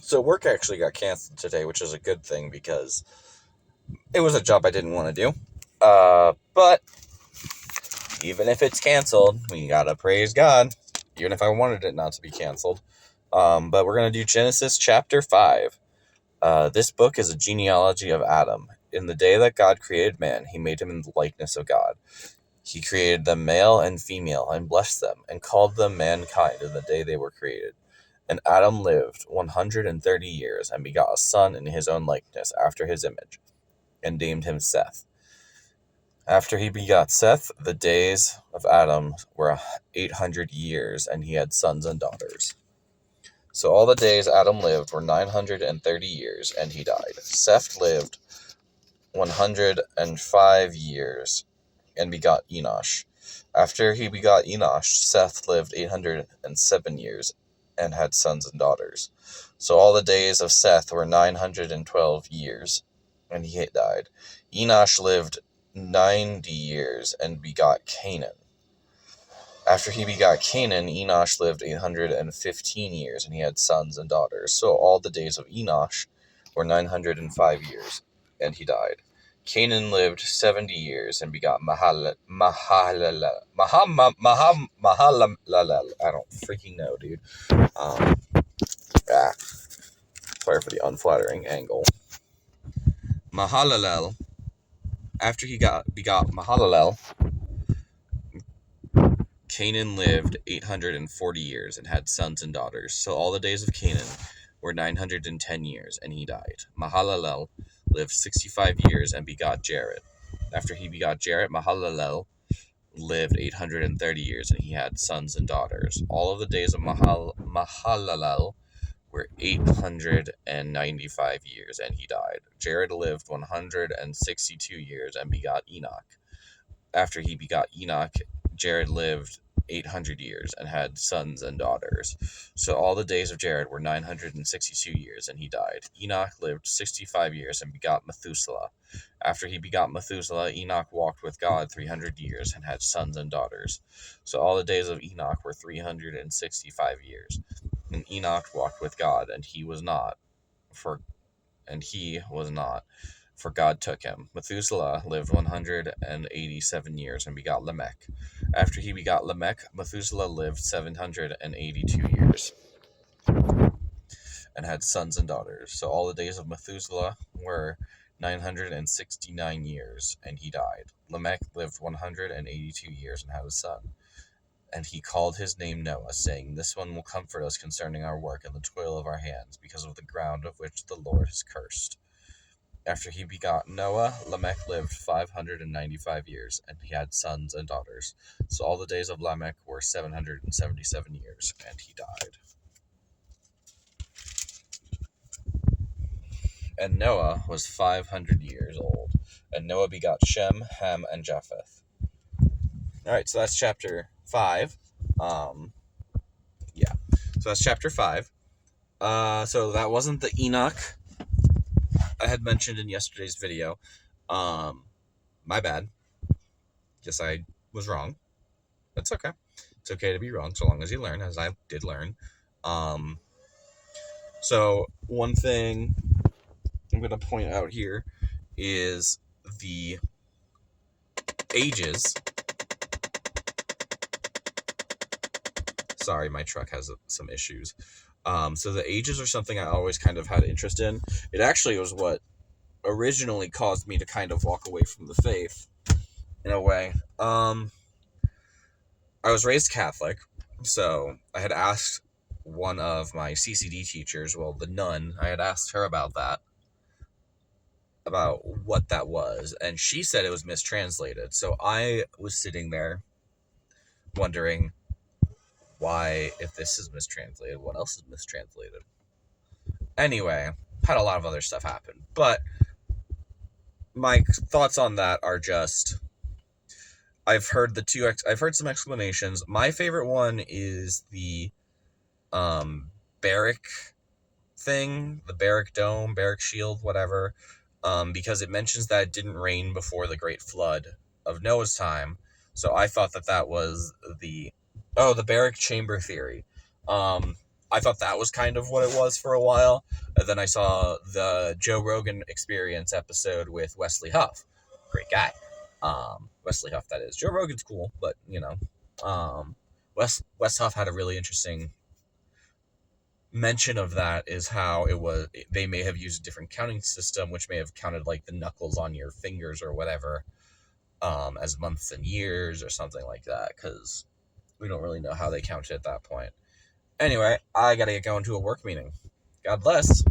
So work actually got canceled today, which is a good thing because it was a job I didn't want to do. But even if it's canceled, we gotta praise God, even if I wanted it not to be canceled. But we're gonna do Genesis chapter 5. This book is a genealogy of Adam. In the day that God created man, he made him in the likeness of God. He created them male and female, and blessed them, and called them mankind in the day they were created. And Adam lived 130 years, and begot a son in his own likeness, after his image, and named him Seth. After he begot Seth, the days of Adam were 800 years, and he had sons and daughters. So all the days Adam lived were 930 years, and he died. Seth lived 105 years, and begot Enosh. After he begot Enosh, Seth lived 807 years, and had sons and daughters. So all the days of Seth were 912 years, and he died. Enosh lived 90 years, and begot Canaan. After he begot Canaan, Enosh lived 815 years, and he had sons and daughters. So all the days of Enosh were 905 years, and he died. Canaan lived 70 years and begot Mahalalel. I don't freaking know, dude. Sorry for the unflattering angle. Mahalalel. After he begot Mahalalel, Canaan lived 840 years and had sons and daughters. So all the days of Canaan were 910 years, and he died. Mahalalel lived 65 years and begot Jared. After he begot Jared, Mahalalel lived 830 years, and he had sons and daughters. All of the days of Mahalalel were 895 years, and he died. Jared lived 162 years and begot Enoch. After he begot Enoch, Jared lived 800 years and had sons and daughters. So all the days of Jared were 962 years, and he died. Enoch lived 65 years and begot Methuselah. After he begot Methuselah, Enoch walked with God 300 years and had sons and daughters. So all the days of Enoch were 365 years. And Enoch walked with God, and he was not, for God took him. Methuselah lived 187 years and begot Lamech. After he begot Lamech, Methuselah lived 782 years and had sons and daughters. So all the days of Methuselah were 969 years, and he died. Lamech lived 182 years and had a son. And he called his name Noah, saying, "This one will comfort us concerning our work and the toil of our hands, because of the ground of which the Lord has cursed." After he begot Noah, Lamech lived 595 years, and he had sons and daughters. So all the days of Lamech were 777 years, and he died. And Noah was 500 years old, and Noah begot Shem, Ham, and Japheth. Alright, so that's chapter 5. So that's chapter 5. So that wasn't the Enoch I had mentioned in yesterday's video. My bad. Guess I was wrong. That's okay. It's okay to be wrong, so long as you learn, as I did learn. So one thing I'm going to point out here is the ages. Sorry, my truck has some issues. So the ages are something I always kind of had interest in. It actually was what originally caused me to kind of walk away from the faith, in a way. I was raised Catholic, so I had asked one of my CCD teachers, well, the nun, I had asked her about what that was, and she said it was mistranslated. So I was sitting there wondering why, if this is mistranslated, what else is mistranslated? Anyway, had a lot of other stuff happen, but my thoughts on that are just, I've heard some explanations. My favorite one is the barrack thing, the barrack dome, barrack shield, whatever, because it mentions that it didn't rain before the great flood of Noah's time. So I thought that was the barrack chamber theory. I I thought that was kind of what it was for a while. And then I saw the Joe Rogan Experience episode with Wesley Huff. Great guy. Wesley Huff, that is. Joe Rogan's cool, but, Wes Huff had a really interesting mention of that, is how they may have used a different counting system, which may have counted like the knuckles on your fingers or whatever, as months and years or something like that, because we don't really know how they counted at that point. Anyway, I gotta get going to a work meeting. God bless.